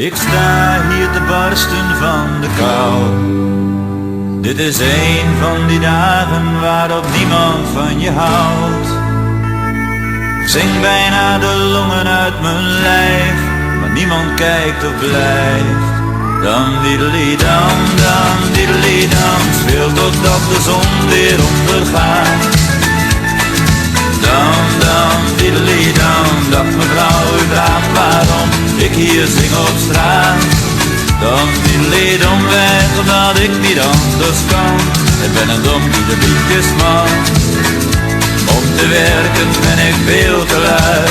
Ik sta hier te barsten van de kou. Dit is een van die dagen waarop niemand van je houdt. Ik zing bijna de longen uit mijn lijf, maar niemand kijkt of blijft. Dan diddely dan, speel totdat de zon weer ondergaat. Dan, diddely dan, dag mevrouw, u vraagt waarom ik hier zing op straat. Dan diddely dan weg, omdat ik niet anders kan. Ik ben een dom de liedjesman. Om te werken ben ik veel te lui,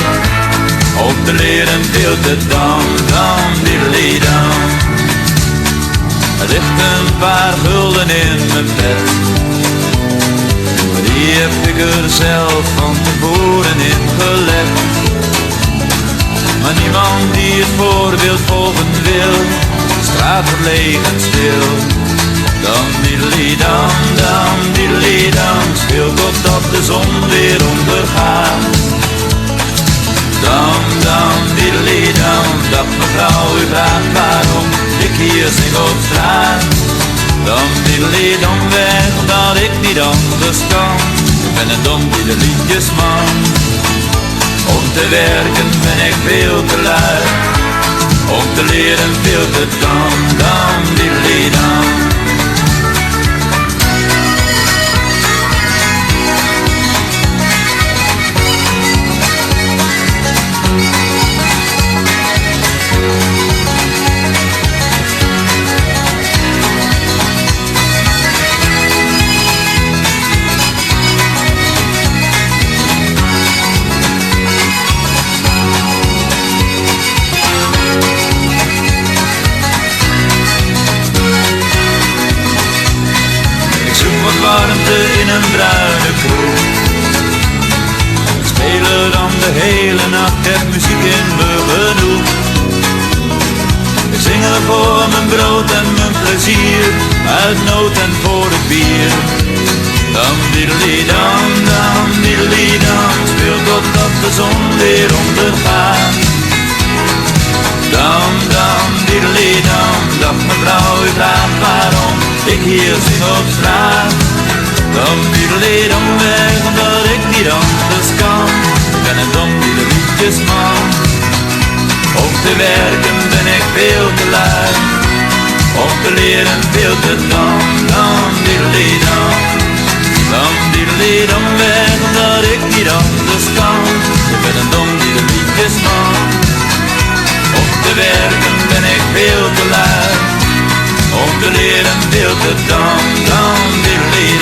om te leren veel te dan, diddely dan. Er ligt een paar gulden in mijn bed, maar die heb ik er zelf van tevoren in gelegd. Maar niemand die het voorbeeld volgen wil, de straat wordt leeg en stil. Dan diddely dan, speel totdat de zon weer ondergaat. Dan diddely dan, dag mevrouw, u vraagt waarom ik hier zing op straat. Dan diddely dan weg, omdat ik niet anders kan. Ik ben een dom liedjesman. Om te werken ben ik veel te lui, om te leren veel te dan, diddely dan. Warmte in een bruine kroeg. We spelen dan de hele nacht, heb muziek in me genoeg. Ik zing er voor mijn brood en mijn plezier, uit nood en voor het bier. Dan diddely dan, speel totdat de zon weer ondergaat. Dan diddely dan, dag mevrouw, u vraagt waarom ik hier zing op straat. Dan diddely dan weg, omdat ik niet anders kan. Ik ben een dom liedjesman. Om te werken ben ik veel te lui, om te leren veel te dan diddely dan. Dan diddely dan weg, omdat ik niet anders kan. Ik ben een dom liedjesman. Om te werken ben ik veel te lui, om te leren veel te dan diddely